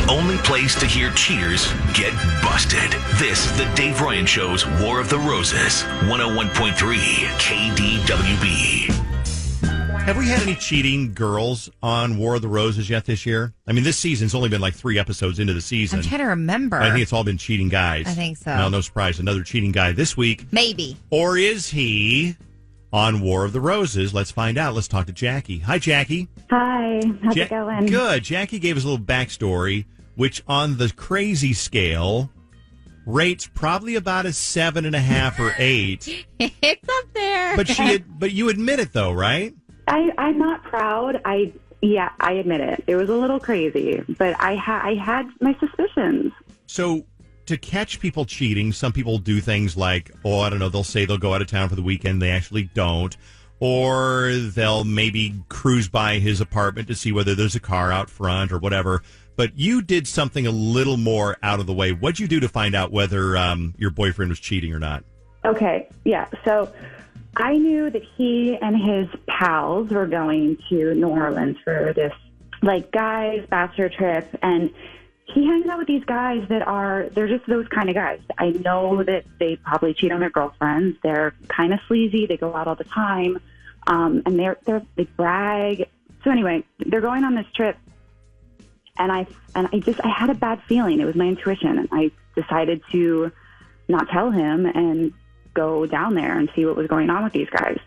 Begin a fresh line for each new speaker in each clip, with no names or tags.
only place to hear cheaters get busted. This is the Dave Ryan Show's War of the Roses, 101.3 KDWB.
Have we had any cheating girls on War of the Roses yet this year? I mean, this season's only been like 3 episodes into the season.
I'm trying to remember.
I think it's all been cheating guys.
I think so.
Well, no surprise. Another cheating guy this week.
Maybe.
Or is he on War of the Roses? Let's find out. Let's talk to Jackie. Hi, Jackie.
Hi. How's it going?
Good. Jackie gave us a little backstory, which on the crazy scale rates probably about a 7.5 or 8.
It's up there.
But you admit it, though, right?
I'm not proud. I admit it. It was a little crazy, but I had my suspicions.
So to catch people cheating, some people do things like, I don't know, they'll say they'll go out of town for the weekend. They actually don't. Or they'll maybe cruise by his apartment to see whether there's a car out front or whatever. But you did something a little more out of the way. What'd you do to find out whether your boyfriend was cheating or not?
Okay, yeah. So I knew that he and his pals were going to New Orleans for this, guys' bachelor trip, and he hangs out with these guys they're just those kind of guys. I know that they probably cheat on their girlfriends. They're kind of sleazy. They go out all the time, and they brag. So anyway, they're going on this trip, and I had a bad feeling. It was my intuition, and I decided to not tell him and go down there and see what was going on with these guys.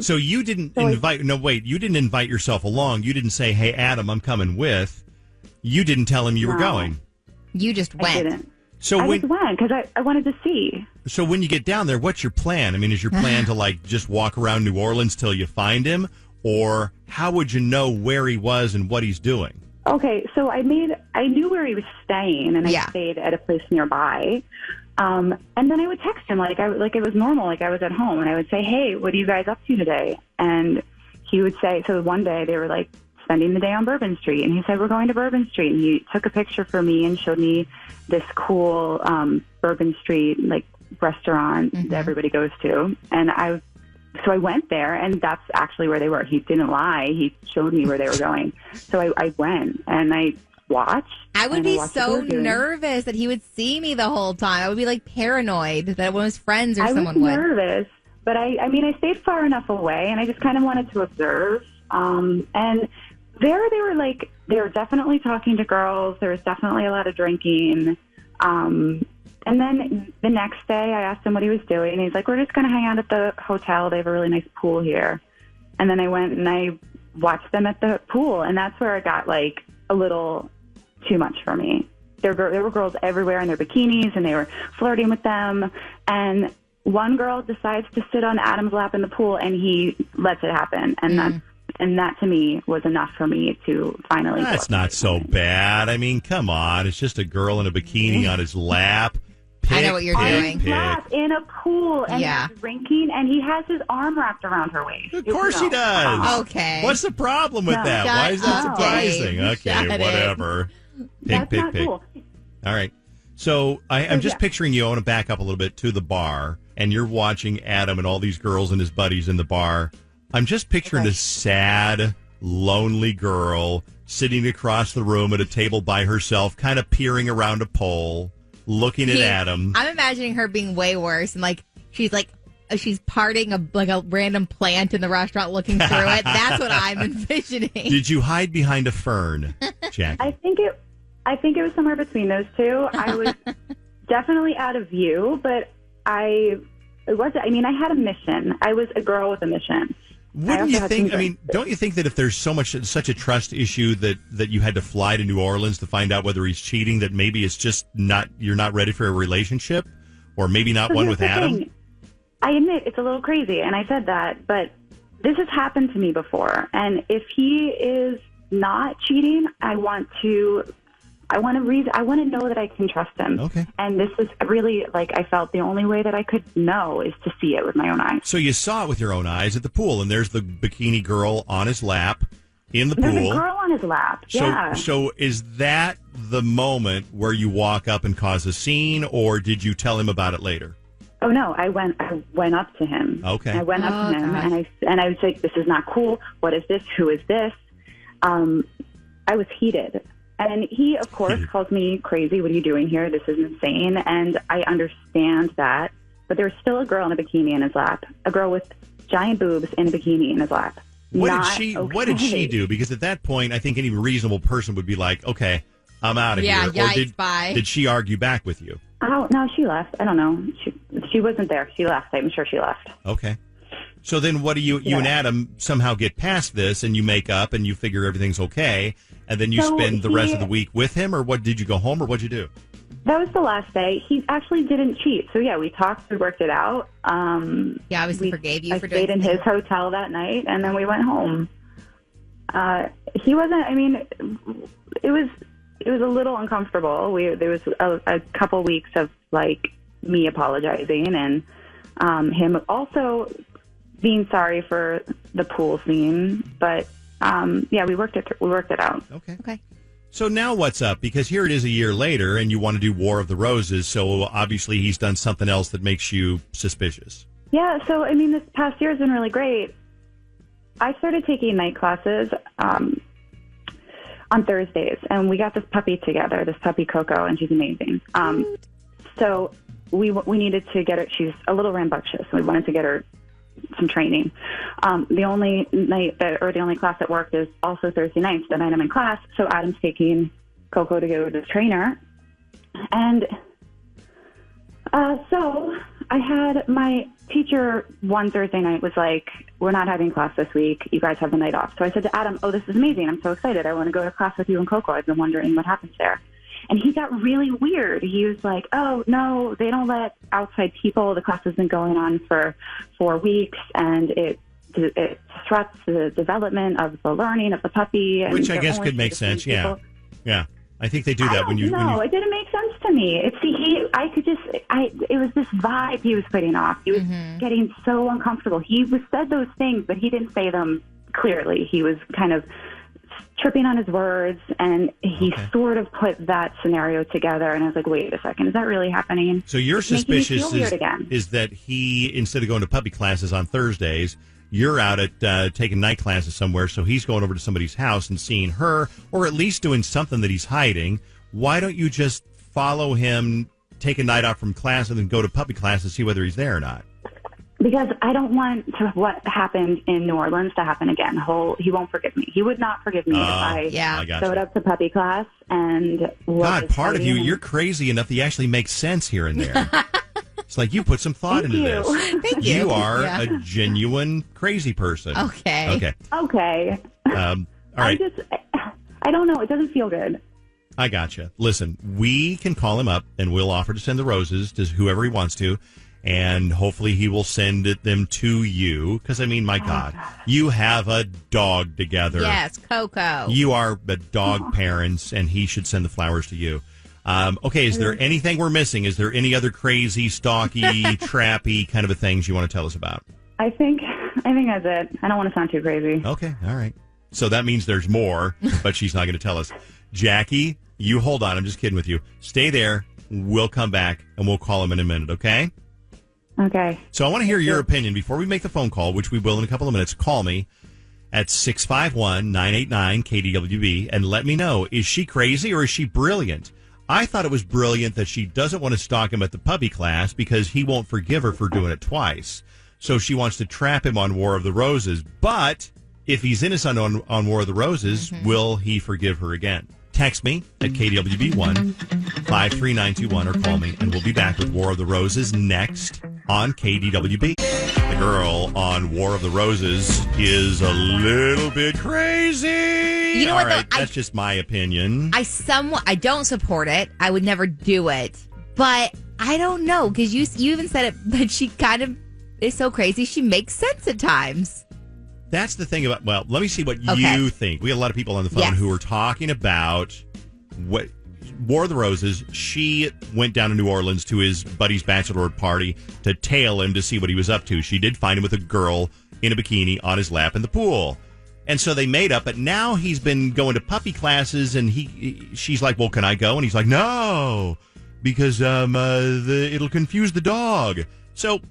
So you didn't you didn't invite yourself along. You didn't say, hey, Adam, I'm coming with. You didn't tell him you were going.
You just went.
I didn't.
So
I just went because I wanted to see.
So when you get down there, what's your plan? I mean, is your plan to just walk around New Orleans till you find him? Or how would you know where he was and what he's doing?
Okay, so I knew where he was staying, and I stayed at a place nearby. And then I would text him like it was normal, like I was at home, and I would say, "Hey, what are you guys up to today?" And he would say. So one day they were spending the day on Bourbon Street, and he said, "We're going to Bourbon Street." And he took a picture for me and showed me this cool Bourbon Street restaurant that everybody goes to, and So I went there, and that's actually where they were. He didn't lie. He showed me where they were going. So I went, and I watched.
I would be so nervous that he would see me the whole time. I would be paranoid that one of his friends or someone would.
I was nervous, but I stayed far enough away, and I just kind of wanted to observe. And there they were definitely talking to girls. There was definitely a lot of drinking. And then the next day I asked him what he was doing. And he's like, we're just going to hang out at the hotel. They have a really nice pool here. And then I went and I watched them at the pool. And that's where it got a little too much for me. There were girls everywhere in their bikinis, and they were flirting with them. And one girl decides to sit on Adam's lap in the pool, and he lets it happen. And that to me was enough for me to finally.
That's not so bad. I mean, come on. It's just a girl in a bikini on his lap.
I know what you're doing.
In a pool, and he's drinking, and he has his arm wrapped around her waist.
Of course he does.
Okay.
What's the problem with that? Why is that surprising? Okay, whatever.
That's not cool.
All right. So I'm just picturing you. I want to back up a little bit to the bar, and you're watching Adam and all these girls and his buddies in the bar. I'm just picturing a sad, lonely girl sitting across the room at a table by herself, kind of peering around a pole, looking at Adam.
I'm imagining her being way worse, and she's parting a random plant in the restaurant, looking through it. That's what I'm envisioning.
Did you hide behind a fern, Jackie?
I think it was somewhere between those two. I was definitely out of view, but I had a mission. I was a girl with a mission.
Wouldn't you think? I mean, don't you think that if there's such a trust issue that you had to fly to New Orleans to find out whether he's cheating, that maybe it's just you're not ready for a relationship, or maybe not one with Adam?
Thing. I admit it's a little crazy, and I said that, but this has happened to me before. And if he is not cheating, I want to know that I can trust him.
Okay.
And this is really, I felt the only way that I could know is to see it with my own eyes.
So you saw it with your own eyes at the pool, and there's the bikini girl on his lap in the pool.
There's a girl on his lap,
So is that the moment where you walk up and cause a scene, or did you tell him about it later?
Oh, no, I went up to him.
Okay.
I went up to him,
gosh.
and I was like, this is not cool. What is this? Who is this? I was heated. And he, of course, calls me crazy. What are you doing here? This is insane. And I understand that. But there's still a girl in a bikini in his lap, a girl with giant boobs in a bikini in his lap.
What did she do? Because at that point, I think any reasonable person would be like, okay, I'm out of here.
Yeah,
or did she argue back with you?
Oh, no, she left. I don't know. She wasn't there. She left. I'm sure she left.
Okay. So then what do you and Adam somehow get past this and you make up and you figure everything's okay and then you spend the rest of the week with him, or what? Did you go home, or what'd you do?
That was the last day. He actually didn't cheat. So, yeah, we talked. We worked it out.
Yeah, obviously forgave you for doing
I stayed in his hotel that night, and then we went home. He wasn't, I mean, it was a little uncomfortable. There was a couple weeks of, like, me apologizing and him also being sorry for the pool scene. But, yeah, we worked it out.
Okay. So now what's up? Because here it is a year later, and you want to do War of the Roses, so obviously he's done something else that makes you suspicious.
Yeah, so, I mean, this past year has been really great. I started taking night classes on Thursdays, and we got this puppy together, this puppy Coco, and she's amazing. So we needed to get her, she's a little rambunctious, so we wanted to get her some training. The only class that worked is also Thursday nights, the night I'm in class. So Adam's taking Coco to go to the trainer. And so I had my teacher one Thursday night was like, we're not having class this week. You guys have the night off. So I said to Adam, oh, this is amazing. I'm so excited. I want to go to class with you and Coco. I've been wondering what happens there. And he got really weird. He was like, oh, no, they don't let outside people. The class has been going on for 4 weeks, and it disrupts the development of the learning of the puppy. And
which I guess could make sense, yeah. Yeah. I think they do that when you...
No, it didn't make sense to me. It was this vibe he was putting off. He was getting so uncomfortable. He said those things, but he didn't say them clearly. He was kind of tripping on his words, and he sort of put that scenario together, and I was like, wait a second, is that really happening?
So you're suspicious is that he, instead of going to puppy classes on Thursdays, you're out at taking night classes somewhere, so he's going over to somebody's house and seeing her, or at least doing something that he's hiding. Why don't you just follow him, take a night off from class, and then go to puppy class and see whether he's there or not?
Because I don't want what happened in New Orleans to happen again. He won't forgive me. He would not forgive me if I showed up to puppy class and
part of you're crazy enough that you actually make sense here and there. It's like you put some thought into this.
Thank you.
You are a genuine crazy person.
Okay.
All right.
I don't know. It doesn't feel good.
I gotcha. Listen, we can call him up and we'll offer to send the roses to whoever he wants to. And hopefully he will send them to you. Because, I mean, my God, you have a dog together.
Yes, Coco.
You are the dog parents, and he should send the flowers to you. Okay, is there anything we're missing? Is there any other crazy, stalky, trappy kind of a things you want to tell us about?
I think that's it. I don't want to sound too crazy.
Okay, all right. So that means there's more, but she's not going to tell us. Jackie, you hold on. I'm just kidding with you. Stay there. We'll come back, and we'll call him in a minute, okay?
Okay.
So I want to hear your opinion before we make the phone call, which we will in a couple of minutes. Call me at 651-989-KDWB and let me know, is she crazy or is she brilliant? I thought it was brilliant that she doesn't want to stalk him at the puppy class because he won't forgive her for doing it twice. So she wants to trap him on War of the Roses. But if he's innocent on War of the Roses, will he forgive her again? Text me at KDWB1 53921 or call me, and we'll be back with War of the Roses next on KDWB. The girl on War of the Roses is a little bit crazy.
You know what?
Right, that's just my opinion.
I don't support it. I would never do it. But I don't know, because you even said it, but she kind of is so crazy. She makes sense at times.
That's the thing about, well, let me see what you think. We have a lot of people on the phone who are talking about what War of the Roses. She went down to New Orleans to his buddy's bachelorette party to tail him to see what he was up to. She did find him with a girl in a bikini on his lap in the pool. And so they made up, but now he's been going to puppy classes, and she's like, well, can I go? And he's like, no, because it'll confuse the dog. So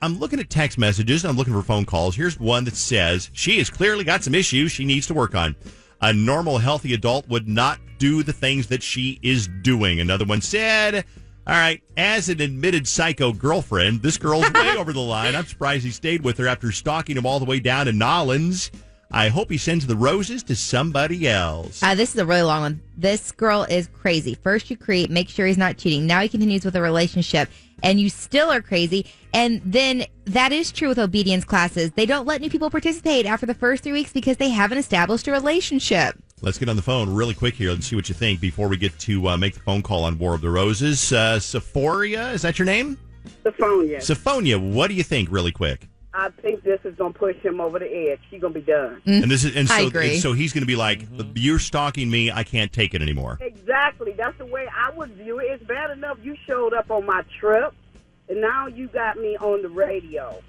I'm looking at text messages and I'm looking for phone calls. Here's one that says she has clearly got some issues she needs to work on. A normal, healthy adult would not do the things that she is doing. Another one said, all right, as an admitted psycho girlfriend, this girl's way over the line. I'm surprised he stayed with her after stalking him all the way down to Nollins. I hope he sends the roses to somebody else.
This is a really long one. This girl is crazy. First you create, make sure he's not cheating. Now he continues with a relationship, and you still are crazy. And then that is true with obedience classes. They don't let new people participate after the first 3 weeks because they haven't established a relationship.
Let's get on the phone really quick here and see what you think before we get to make the phone call on War of the Roses. Sephoria, is that your name?
Sephonia.
Sephonia, what do you think really quick?
I think this is going to push him over the edge. She's going to be done.
I agree.
So he's going to be like, you're stalking me. I can't take it anymore.
Exactly. That's the way I would view it. It's bad enough you showed up on my trip, and now you got me on the radio.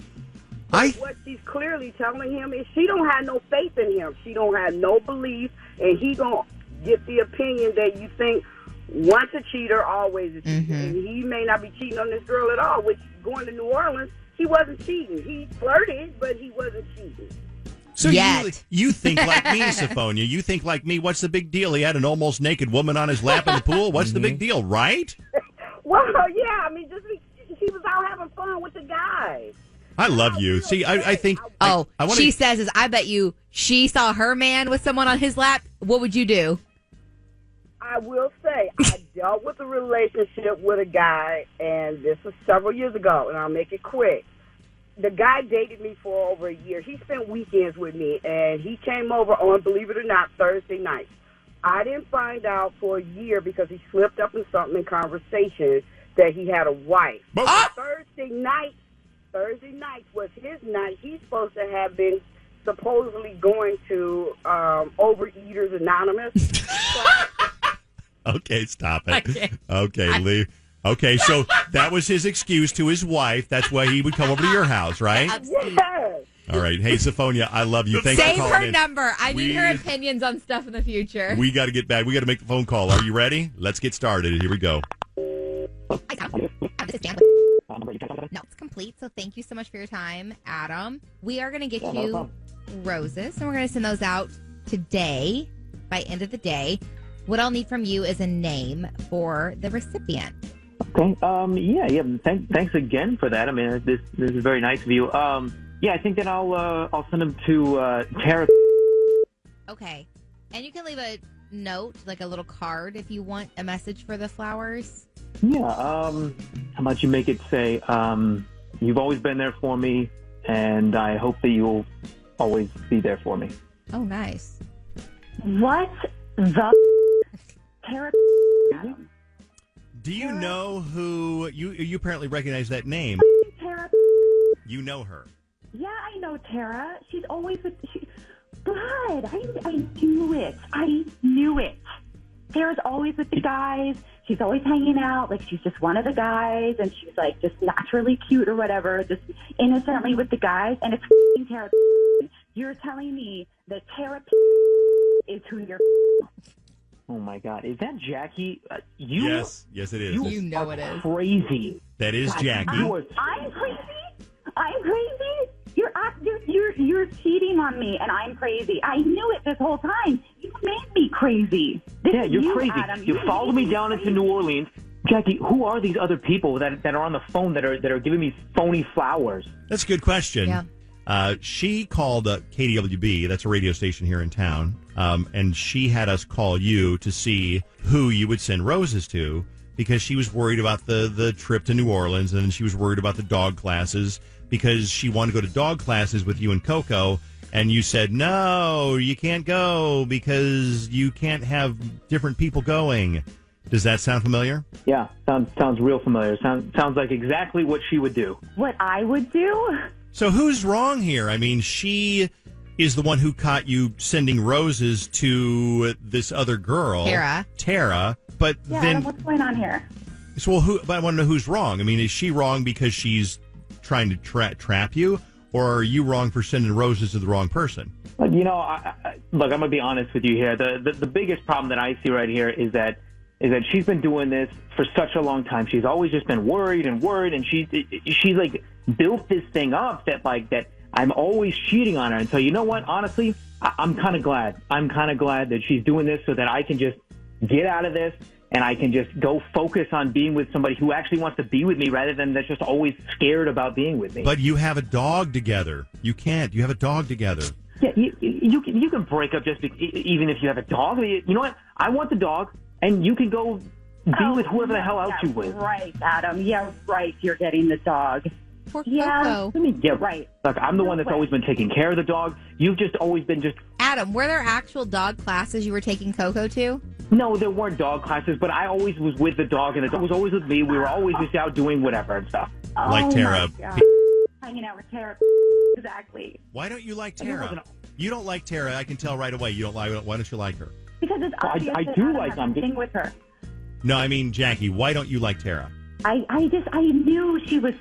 What she's clearly telling him is she don't have no faith in him. She don't have no belief, and he going to get the opinion that you think once a cheater, always a cheater. And he may not be cheating on this girl at all, which going to New Orleans, he wasn't cheating. He flirted, but he wasn't cheating.
So you think like me, Sephonia. You think like me. What's the big deal? He had an almost naked woman on his lap in the pool. What's the big deal, right?
Well, yeah. I mean, he was out having fun with the guys.
I love you. See, I think...
she says is, I bet you she saw her man with someone on his lap. What would you do?
I will say, I dealt with a relationship with a guy, and this was several years ago, and I'll make it quick. The guy dated me for over a year. He spent weekends with me, and he came over on, believe it or not, Thursday night. I didn't find out for a year because he slipped up in something in conversation that he had a wife. Thursday night was his night. He's supposed to have been supposedly going to Overeaters Anonymous.
Okay, stop it. Okay, leave. Okay, so that was his excuse to his wife. That's why he would come over to your house, right?
Yes.
All right. Hey, Sephonia, I love you. Thanks for
Save
calling
her
in.
number. I need her opinions on stuff in the future.
We got to get back. We got to make the phone call. Are you ready? Let's get started. Here we go.
No, it's complete. So thank you so much for your time, Adam. We are going to get you roses, and we're going to send those out today by end of the day. What I'll need from you is a name for the recipient.
Okay. Yeah. Thanks again for that. I mean, this is very nice of you. I think that I'll send them to Tara.
Okay. And you can leave a note, like a little card, if you want a message for the flowers.
Yeah. How about you make it say, you've always been there for me, and I hope that you'll always be there for me.
Oh, nice.
What the Tara?
Do you know who you apparently recognize that name?
Tara.
You know her.
Yeah, I know Tara. She's always with. God, I knew it. I knew it. Tara's always with the guys. She's always hanging out. Like, she's just one of the guys, and she's like just naturally cute or whatever, just innocently with the guys. And it's f***ing Tara. You're telling me that Tara is who you're.
Oh my God, is that Jackie?
Yes, it is.
You know it is.
Crazy.
That is Jackie.
I'm crazy. I'm crazy. You're cheating on me, and I'm crazy. I knew it this whole time. You made me crazy.
You're crazy.
Adam.
You followed me down into New Orleans. Jackie, who are these other people that are on the phone that are giving me phony flowers?
That's a good question.
Yeah.
She called KDWB, that's a radio station here in town, and she had us call you to see who you would send roses to because she was worried about the trip to New Orleans, and she was worried about the dog classes because she wanted to go to dog classes with you and Coco, and you said, no, you can't go because you can't have different people going. Does that sound familiar?
Yeah, sounds real familiar. Sounds like exactly what she would do.
What I would do?
So who's wrong here? I mean, she is the one who caught you sending roses to this other girl, Tara. But
Yeah,
then,
Adam, what's going on here?
So, but I want to know who's wrong. I mean, is she wrong because she's trying to trap you, or are you wrong for sending roses to the wrong person?
You know, look, I'm gonna be honest with you here. The biggest problem that I see right here is that she's been doing this for such a long time. She's always just been worried, and she's like built this thing up that I'm always cheating on her. And so, you know what? Honestly, I'm kind of glad. I'm kind of glad that she's doing this so that I can just get out of this and I can just go focus on being with somebody who actually wants to be with me rather than that's just always scared about being with me.
But you have a dog together. You can't. You have a dog together.
Yeah, you can break up even if you have a dog. You know what? I want the dog, and you can go be with whoever the hell else you with.
Right, Adam. Yeah, right. You're getting the dog.
Poor
Yeah.
Coco.
Yeah,
Right.
Look, I'm the one that's always been taking care of the dog. You've just always been just...
Adam, were there actual dog classes you were taking Coco to?
No, there weren't dog classes, but I always was with the dog, and the dog was always with me. We were always just out doing whatever and stuff.
Like Tara.
My God. Hanging out with Tara. Exactly.
Why don't you like Tara? You don't like Tara. I can tell right away. You don't like. Why don't you like her?
Because it's obvious
I
that
do
Adam
like
has
them.
a thing with her.
No, I mean Jackie. Why don't you like Tara?
I knew she was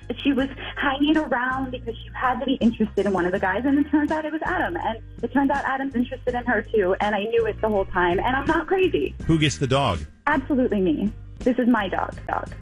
hanging around because she had to be interested in one of the guys, and it turns out it was Adam, and it turns out Adam's interested in her too, and I knew it the whole time, and I'm not crazy.
Who gets the dog?
Absolutely me. This is my dog.